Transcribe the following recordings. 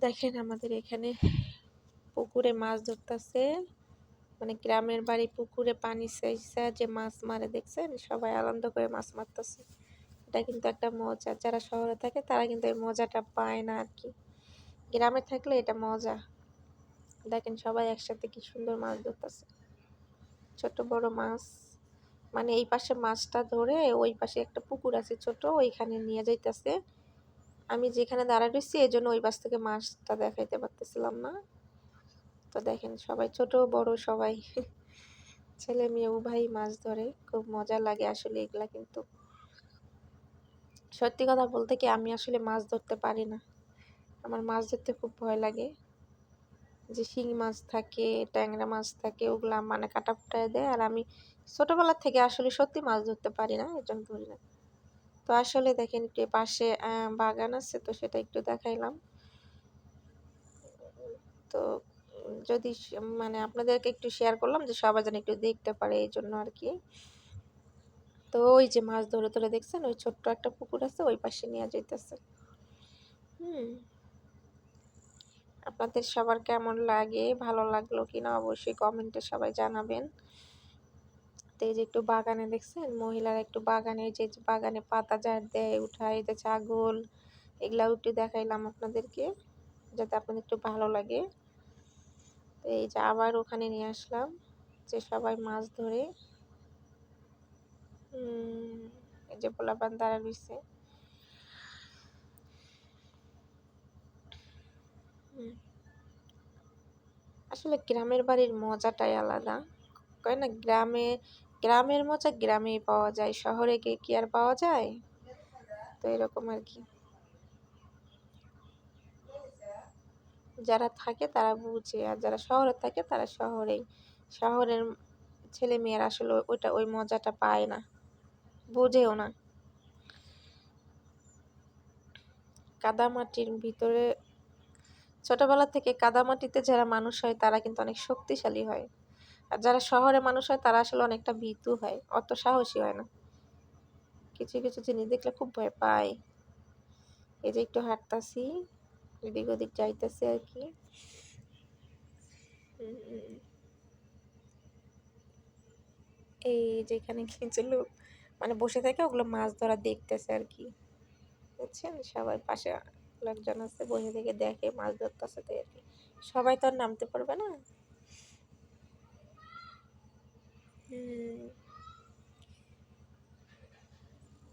দেখেন আমাদের এখানে পুকুরে মাছ ধরতেছে, মানে গ্রামের বাড়ি পুকুরে পানি চাইছে যে মাছ মারে, দেখছেন সবাই আনন্দ করে মাছ মারতেছে। এটা কিন্তু একটা মজা, যারা শহরে থাকে তারা কিন্তু এই মজাটা পায় না আর কি। গ্রামে থাকলে এটা মজা। দেখেন সবাই একসাথে কি সুন্দর মাছ ধরতেছে, ছোট বড় মাছ। মানে এই পাশে মাছটা ধরে ওই পাশে একটা পুকুর আছে ছোট, ওইখানে নিয়ে যাইতেছে। আমি যেখানে দাঁড়ায় রয়েছি এই জন্য ওই পাশ থেকে মাছটা দেখাইতে পারতেছিলাম না। তো দেখেন সবাই ছোট বড় সবাই ছেলে মেয়ে উভয়ই মাছ ধরে, খুব মজা লাগে আসলে এগুলা। কিন্তু সত্যি কথা বলতে কি, আমি আসলে মাছ ধরতে পারি না, আমার মাছ ধরতে খুব ভয় লাগে। যে শিঙি মাছ থাকে, ট্যাংরা মাছ থাকে, ওগুলা মানে কাটা ফুটায় দেয়। আর আমি ছোটবেলা থেকে আসলে সত্যি মাছ ধরতে পারি না, এর জন্য ধরি না। তো আসলে দেখেন একটু পাশে বাগান আছে, তো সেটা একটু দেখাইলাম। তো যদি মানে আপনাদেরকে একটু শেয়ার করলাম যে সবাই যেন একটু দেখতে পারে, এই জন্য আর কি। তো ওই যে মাছ ধরে ধরে দেখছেন, ওই ছোট্ট একটা পুকুর আছে, ওই পাশে নিয়ে যাইতেছে। আপনাদের সবার কেমন লাগে, ভালো লাগলো কিনা অবশ্যই কমেন্টে সবাই জানাবেন। তো এই যে একটু বাগানে দেখছেন মহিলারা একটু বাগানে, যে বাগানে পাতা ঝাড় দেয়, উঠায়, এতে ছাগল, এগুলাও একটু দেখাইলাম আপনাদেরকে, যাতে আপনাদের একটু ভালো লাগে। তো এই যে আবার ওখানে নিয়ে আসলাম যে সবাই মাছ ধরে। এই যে পোলাপান দাঁড়া রয়েছে। আসলে গ্রামের বাড়ির মজাটাই আলাদা, কয় না গ্রামের মজা গ্রামেই পাওয়া যায়, শহরে গিয়ে কি আর পাওয়া যায়। তো এরকম আর কি, যারা থাকে তারা বুঝে, আর যারা শহরে থাকে তারা শহরের ছেলে মেয়েরা আসলে ওই মজাটা পায় না, বুঝেও না। কাদামাটির ভিতরে ছোটবেলা থেকে কাদামাটিতে যারা মানুষ হয় তারা কিন্তু অনেক শক্তিশালী হয়, আর যারা শহরে মানুষ হয় তারা আসলে অনেকটা ভীতু হয়, অত সাহসী হয় না, কিছু কিছু জিনিস দেখলে খুব ভয় পায়। এই যে একটু হাঁটতাছি, এদিক ওদিক যাইতেছে আর কি। এই যেখানে কিছু লোক মানে বসে থাকে, ওগুলো মাছ ধরা দেখতেছে আর কি, বুঝছেন। সবাই পাশে লোকজন আছে, বসে থেকে দেখে মাছ ধরতেছে, তাই আর কি। সবাই তো আর নামতে পারবে না।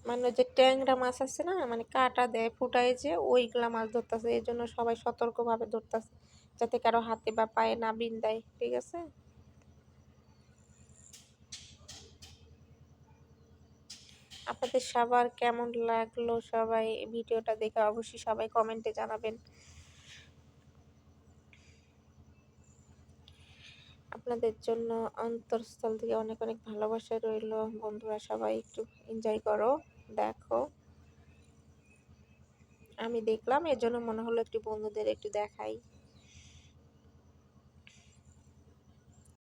মানে ওই যে ট্যাংরা মাছ আছে না, মানে কাটা দেয় ফুটায়, যে ওইগুলা মাছ ধরতেছে, এই জন্য সবাই সতর্কভাবে ধরতেছে, যাতে কারো হাতে বা পায়ে না বিন্ধায়, ঠিক আছে। আপনাদের সবার কেমন লাগলো, সবাই ভিডিওটা দেখে অবশ্যই সবাই কমেন্টে জানাবেন। আপনাদের জন্য অন্তরস্থল থেকে অনেক অনেক ভালোবাসা রইল। বন্ধুরা সবাই একটু এনজয় করো, দেখো। আমি দেখলাম, এর জন্য মনে হলো একটু বন্ধুদের একটু দেখাই।